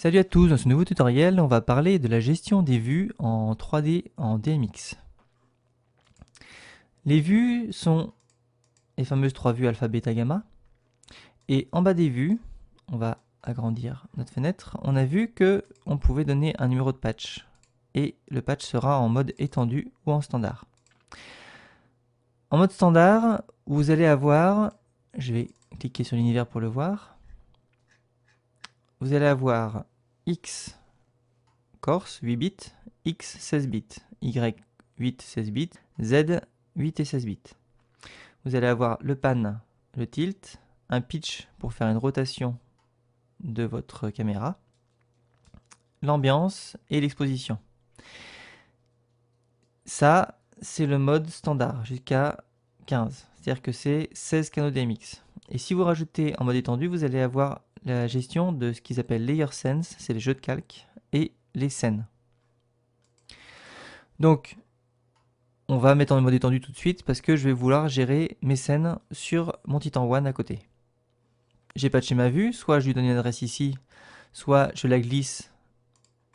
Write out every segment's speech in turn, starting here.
Salut à tous, dans ce nouveau tutoriel, on va parler de la gestion des vues en 3D en DMX. Les vues sont les fameuses trois vues alpha, bêta, gamma. Et en bas des vues, on va agrandir notre fenêtre, on a vu que on pouvait donner un numéro de patch. Et le patch sera en mode étendu ou en standard. En mode standard, vous allez avoir, je vais cliquer sur l'univers pour le voir, vous allez avoir X Corse 8 bits, X 16 bits, Y 8 16 bits, Z 8 et 16 bits. Vous allez avoir le pan, le tilt, un pitch pour faire une rotation de votre caméra, l'ambiance et l'exposition. Ça, c'est le mode standard jusqu'à 15, c'est-à-dire que c'est 16 canaux DMX. Et si vous rajoutez en mode étendu, vous allez avoir la gestion de ce qu'ils appellent Layer Sense, c'est les jeux de calque, et les scènes. Donc, on va mettre en mode étendu tout de suite parce que je vais vouloir gérer mes scènes sur mon Titan One à côté. J'ai patché ma vue, soit je lui donne une adresse ici, soit je la glisse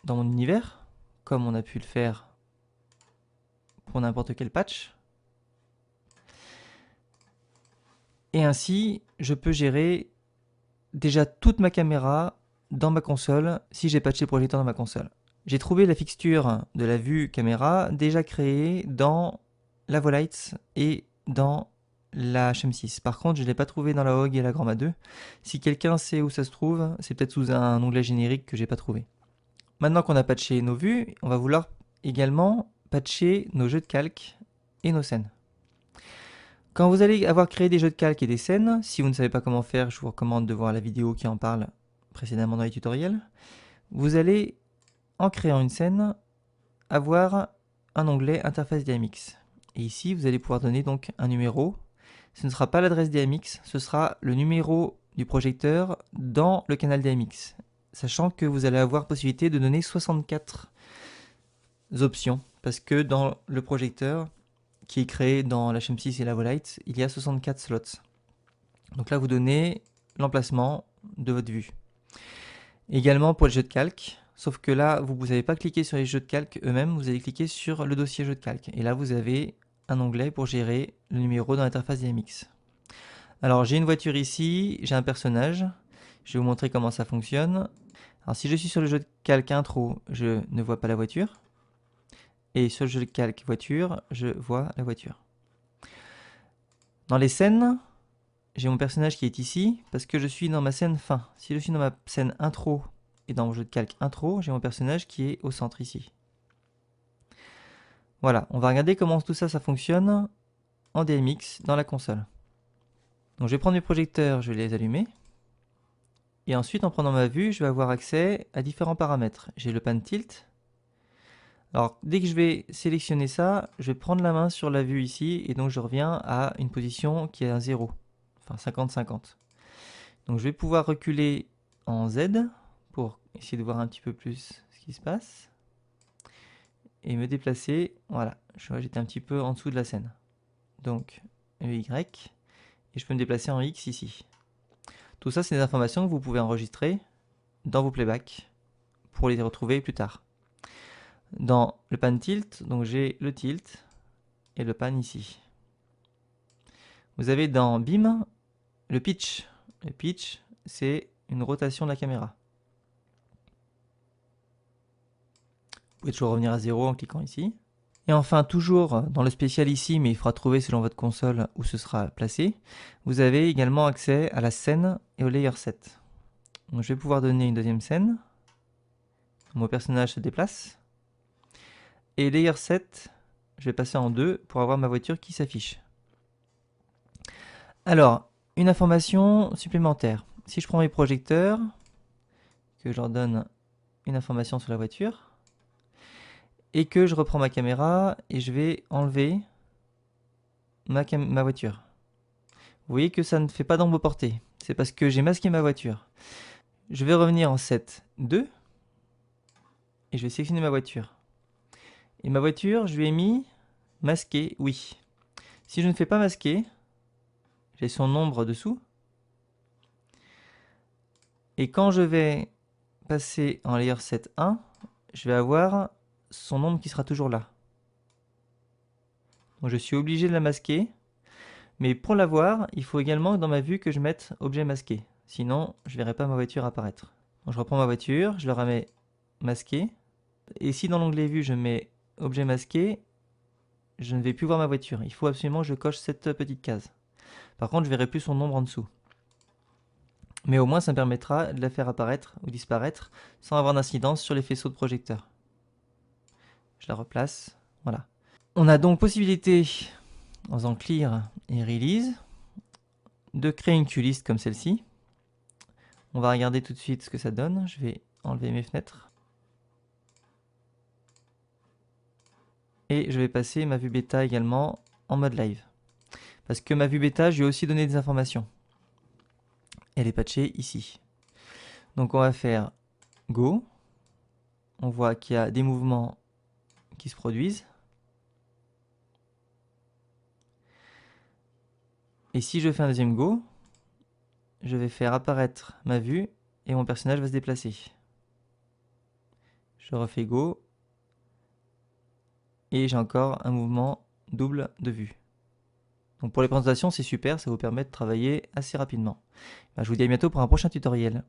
dans mon univers, comme on a pu le faire pour n'importe quel patch. Et ainsi, je peux gérer déjà toute ma caméra dans ma console si j'ai patché le projecteur dans ma console. J'ai trouvé la fixture de la vue caméra déjà créée dans la Volite et dans la HM6. Par contre, je ne l'ai pas trouvé dans la HOG et la Gramma 2. Si quelqu'un sait où ça se trouve, c'est peut-être sous un onglet générique que j'ai pas trouvé. Maintenant qu'on a patché nos vues, on va vouloir également patcher nos jeux de calque et nos scènes. Quand vous allez avoir créé des jeux de calque et des scènes, si vous ne savez pas comment faire, je vous recommande de voir la vidéo qui en parle précédemment dans les tutoriels. Vous allez, en créant une scène, avoir un onglet interface DMX. Et ici, vous allez pouvoir donner donc un numéro. Ce ne sera pas l'adresse DMX, ce sera le numéro du projecteur dans le canal DMX. Sachant que vous allez avoir possibilité de donner 64 options. Parce que dans le projecteur, qui est créé dans la HM6 et la Volite, il y a 64 slots. Donc là, vous donnez l'emplacement de votre vue. Également pour les jeux de calque, sauf que là, vous n'avez pas cliqué sur les jeux de calque eux-mêmes, vous allez cliquer sur le dossier jeux de calque. Et là, vous avez un onglet pour gérer le numéro dans l'interface DMX. Alors, j'ai une voiture ici, j'ai un personnage. Je vais vous montrer comment ça fonctionne. Alors, si je suis sur le jeu de calque intro, je ne vois pas la voiture. Et sur le jeu de calque voiture, je vois la voiture. Dans les scènes, j'ai mon personnage qui est ici parce que je suis dans ma scène fin. Si je suis dans ma scène intro et dans mon jeu de calque intro, j'ai mon personnage qui est au centre ici. Voilà, on va regarder comment tout ça, ça fonctionne en DMX dans la console. Donc je vais prendre mes projecteurs, je vais les allumer. Et ensuite, en prenant ma vue, je vais avoir accès à différents paramètres. J'ai le pan tilt. Alors, dès que je vais sélectionner ça, je vais prendre la main sur la vue ici, et donc je reviens à une position qui est un 0, enfin 50-50. Donc je vais pouvoir reculer en Z pour essayer de voir un petit peu plus ce qui se passe. Et me déplacer, voilà, je vois j'étais un petit peu en dessous de la scène. Donc Y, et je peux me déplacer en X ici. Tout ça, c'est des informations que vous pouvez enregistrer dans vos playbacks pour les retrouver plus tard. Dans le pan tilt, donc j'ai le tilt et le pan ici. Vous avez dans BIM le pitch. Le pitch, c'est une rotation de la caméra. Vous pouvez toujours revenir à 0 en cliquant ici. Et enfin, toujours dans le spécial ici, mais il faudra trouver selon votre console où ce sera placé, vous avez également accès à la scène et au layer set. Donc, je vais pouvoir donner une deuxième scène. Mon personnage se déplace. Et layer set, je vais passer en 2 pour avoir ma voiture qui s'affiche. Alors, une information supplémentaire. Si je prends mes projecteurs, que je leur donne une information sur la voiture, et que je reprends ma caméra et je vais enlever ma voiture. Vous voyez que ça ne fait pas d'ombre portée. C'est parce que j'ai masqué ma voiture. Je vais revenir en 7.2 et je vais sélectionner ma voiture. Et ma voiture, je lui ai mis masqué, oui. Si je ne fais pas masquer, j'ai son ombre dessous. Et quand je vais passer en layer set 1, je vais avoir son ombre qui sera toujours là. Donc je suis obligé de la masquer. Mais pour l'avoir, il faut également dans ma vue que je mette objet masqué. Sinon, je ne verrai pas ma voiture apparaître. Donc je reprends ma voiture, je le remets masqué. Et si dans l'onglet vue, je mets objet masqué, je ne vais plus voir ma voiture. Il faut absolument que je coche cette petite case. Par contre, je ne verrai plus son ombre en dessous. Mais au moins, ça me permettra de la faire apparaître ou disparaître sans avoir d'incidence sur les faisceaux de projecteur. Je la replace. Voilà. On a donc possibilité, en faisant clear et release, de créer une QList comme celle-ci. On va regarder tout de suite ce que ça donne. Je vais enlever mes fenêtres. Et je vais passer ma vue bêta également en mode live. Parce que ma vue bêta, je lui ai aussi donné des informations. Elle est patchée ici. Donc on va faire Go. On voit qu'il y a des mouvements qui se produisent. Et si je fais un deuxième Go, je vais faire apparaître ma vue et mon personnage va se déplacer. Je refais Go. Et j'ai encore un mouvement double de vue. Donc pour les présentations, c'est super, ça vous permet de travailler assez rapidement. Je vous dis à bientôt pour un prochain tutoriel.